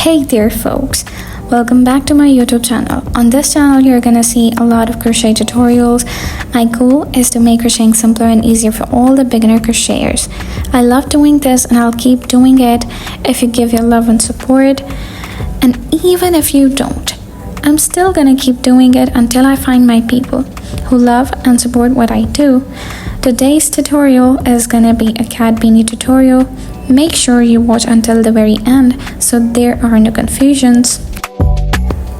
Hey there folks, welcome back to my YouTube channel. On this channel you're gonna see a lot of crochet tutorials. My goal is to make crocheting simpler and easier for all the beginner crocheters. I love doing this and I'll keep doing it if you give your love and support. And even if you don't, I'm still gonna keep doing it until I find my people who love and support what I do. Today's tutorial is gonna be a cat beanie tutorial. Make sure you watch until the very end so there are no confusions.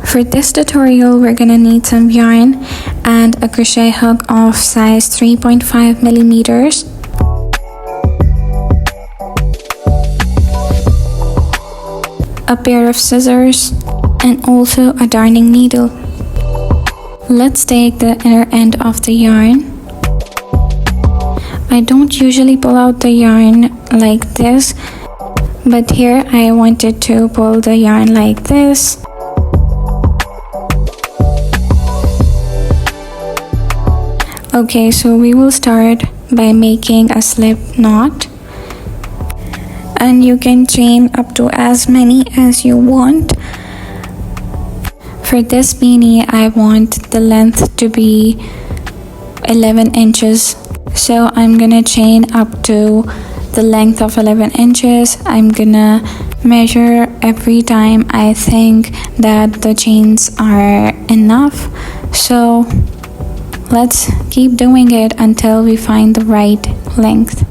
For this tutorial, we're gonna need some yarn and a crochet hook of size 3.5 millimeters. A pair of scissors and also a darning needle. Let's take the inner end of the yarn. I don't usually pull out the yarn like this, but here I wanted to pull the yarn like this. Okay, so we will start by making a slip knot, and you can chain up to as many as you want. For this beanie, I want the length to be 11 inches. So I'm gonna chain up to the length of 11 inches. I'm gonna measure every time I think that the chains are enough. So let's keep doing it until we find the right length.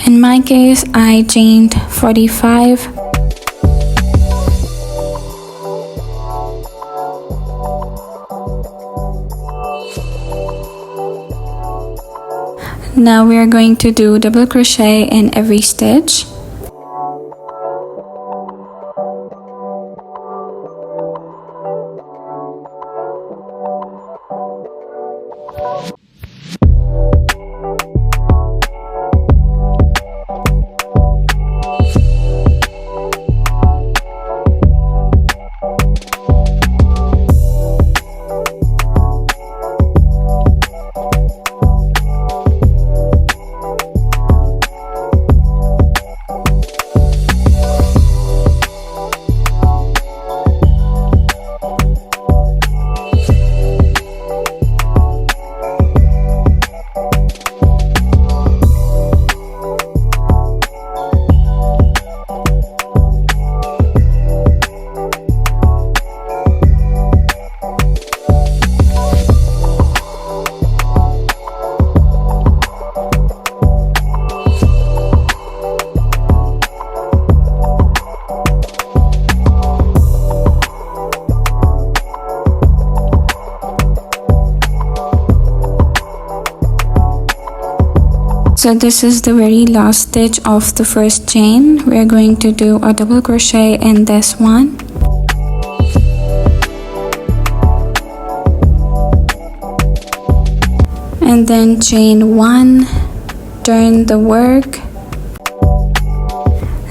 In my case, I chained 45. Now we are going to do double crochet in every stitch. So this is the very last stitch of the first chain. We're going to do a double crochet in this one. And then chain one, turn the work.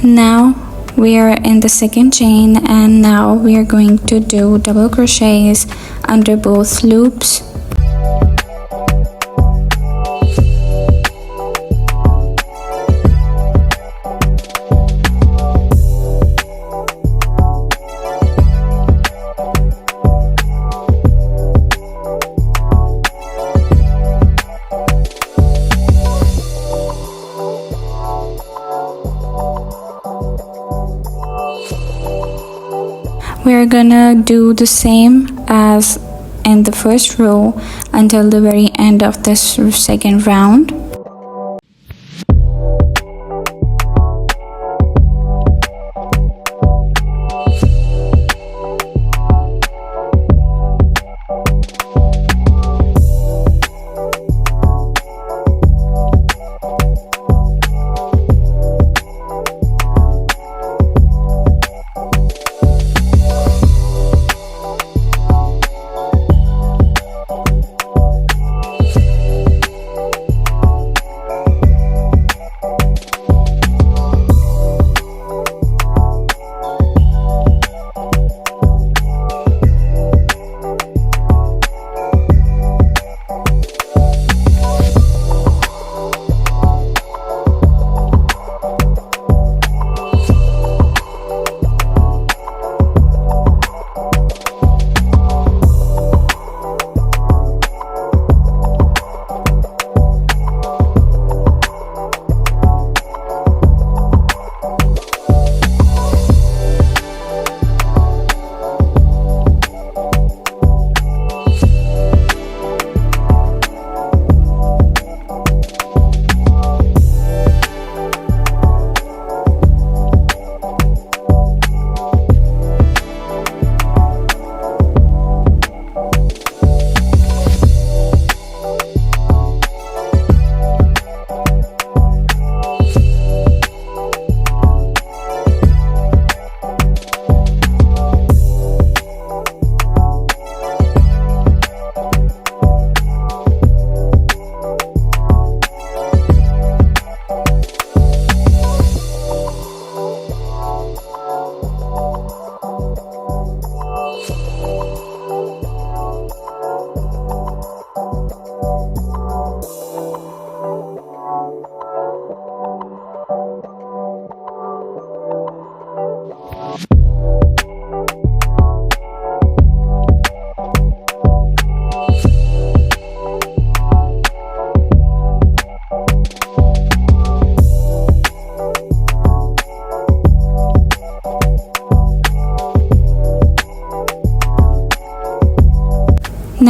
Now we are in the second chain, and now we are going to do double crochets under both loops. We're gonna do the same as in the first row until the very end of this second round.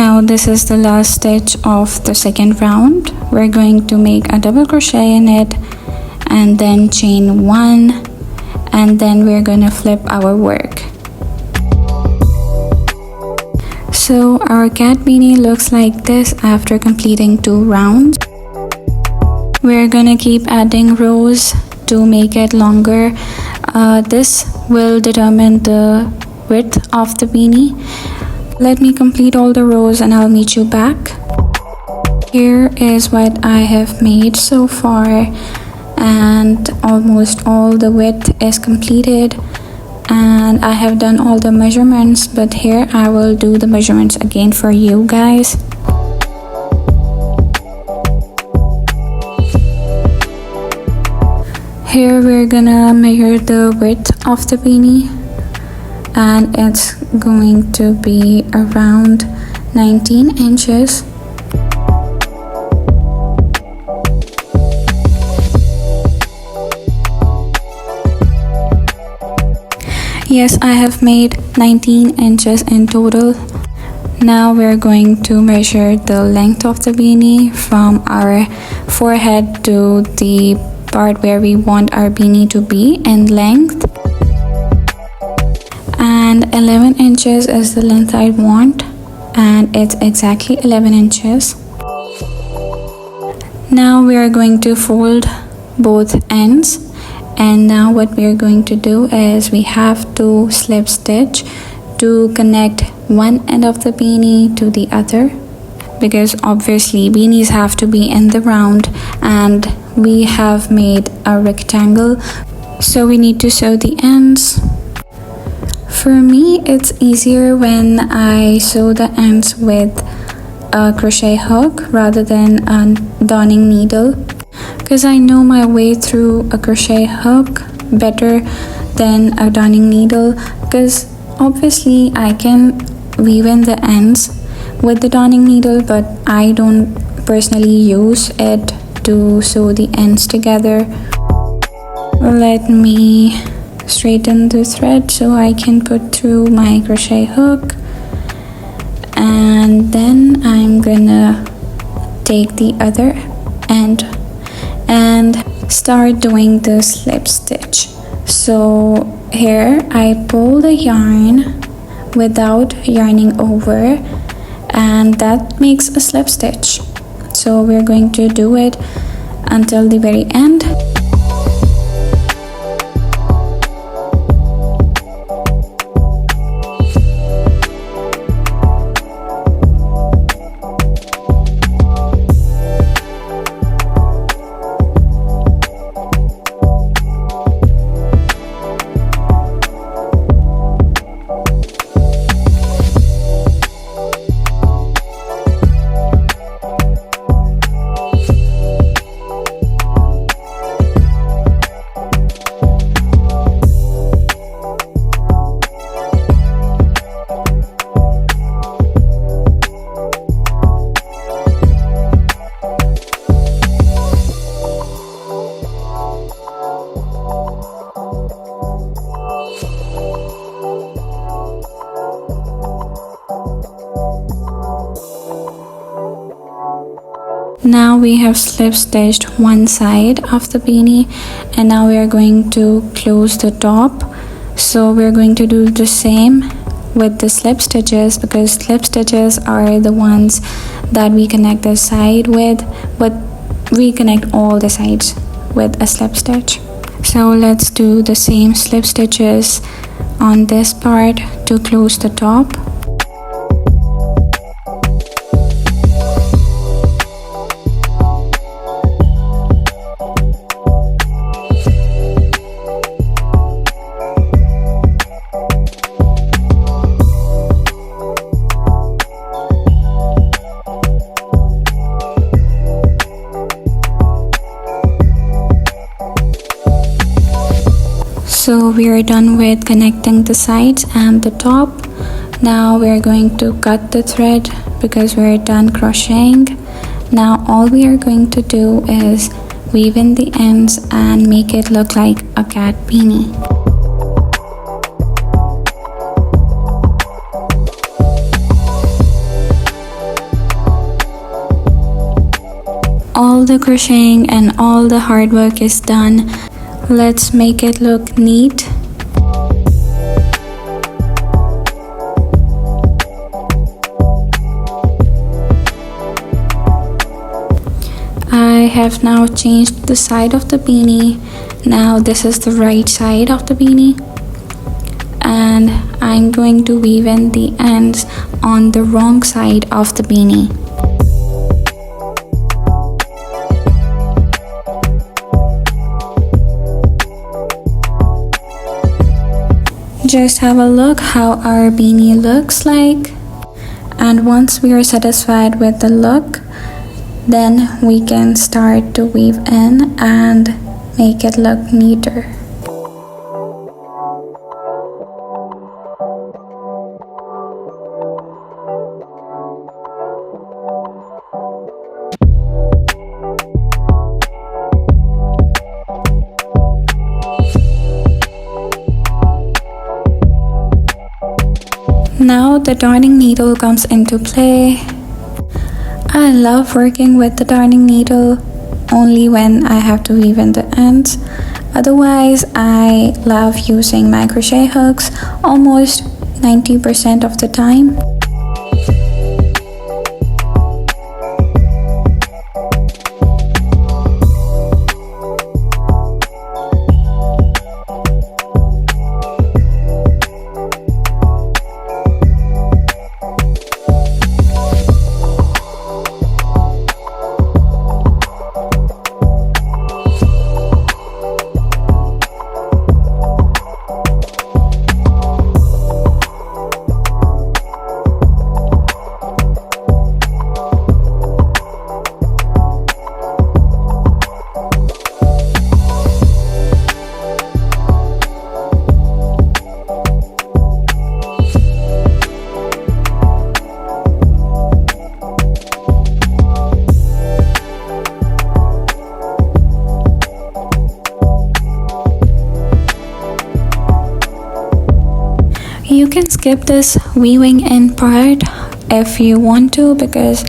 Now this is the last stitch of the second round. We're going to make a double crochet in it and then chain 1, and then we're going to flip our work. So our cat beanie looks like this after completing 2 rounds. We're gonna keep adding rows to make it longer. This will determine the width of the beanie. Let me complete all the rows and I'll meet you back. Here is what I have made so far, and almost all the width is completed, and I have done all the measurements, but here I will do the measurements again for you guys. Here we're gonna measure the width of the beanie, and it's going to be around 19 inches. Yes, I have made 19 inches in total. Now we're going to measure the length of the beanie from our forehead to the part where we want our beanie to be in length. And 11 inches is the length I want, and it's exactly 11 inches. Now we are going to fold both ends, and now what we are going to do is we have to slip stitch to connect one end of the beanie to the other, because obviously beanies have to be in the round and we have made a rectangle, so we need to sew the ends. For me, it's easier when I sew the ends with a crochet hook rather than a darning needle, because I know my way through a crochet hook better than a darning needle, because obviously I can weave in the ends with the darning needle, but I don't personally use it to sew the ends together. Let me straighten the thread so I can put through my crochet hook, and then I'm gonna take the other end and start doing the slip stitch. So here I pull the yarn without yarning over, and that makes a slip stitch. So we're going to do it until the very end. Now we have slip stitched one side of the beanie, and now we are going to close the top. So we're going to do the same with the slip stitches, because slip stitches are the ones that we connect the side with, but we connect all the sides with a slip stitch. So let's do the same slip stitches on this part to close the top. So we are done with connecting the sides and the top. Now we are going to cut the thread because we're done crocheting. Now all we are going to do is weave in the ends and make it look like a cat beanie. all the crocheting and all the hard work is done, let's make it look neat. I have now changed the side of the beanie. Now this is the right side of the beanie, and I'm going to weave in the ends on the wrong side of the beanie. Just have a look how our beanie looks like, and once we are satisfied with the look, then we can start to weave in and make it look neater. Now the darning needle comes into play. I love working with the darning needle only when I have to weave in the ends. Otherwise, I love using my crochet hooks almost 90% of the time. You can skip this weaving in part if you want to, because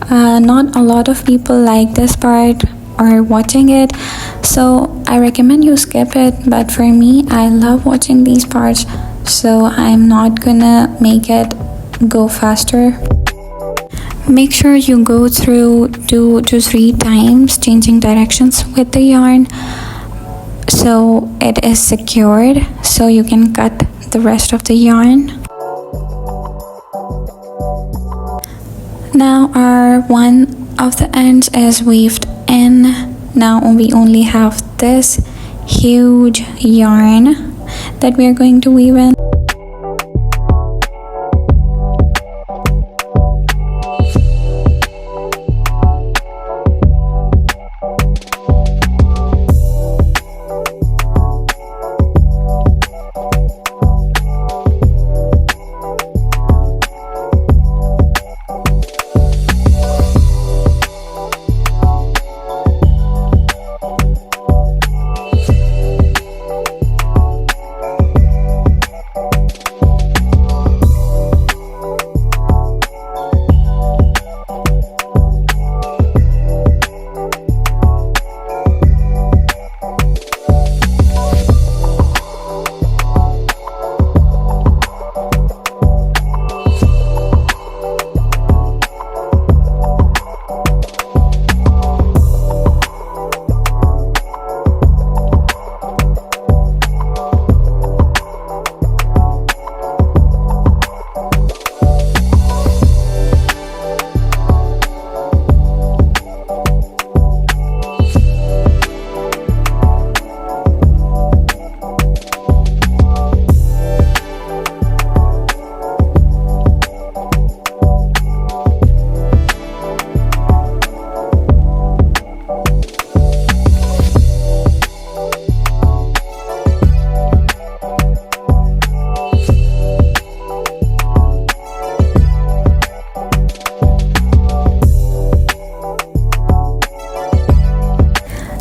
not a lot of people like this part or watching it, so I recommend you skip it. But for me, I love watching these parts, so I'm not gonna make it go faster. Make sure you go through 2 to 3 times changing directions with the yarn so it is secured, so you can cut the rest of the yarn. Now our one of the ends is weaved in. Now we only have this huge yarn that we are going to weave in.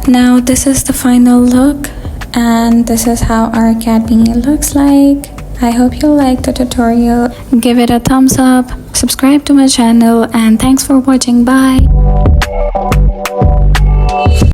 Now this is the final look, and this is how our cat beanie looks like. I hope you liked the tutorial. Give it a thumbs up, subscribe to my channel, and thanks for watching. Bye.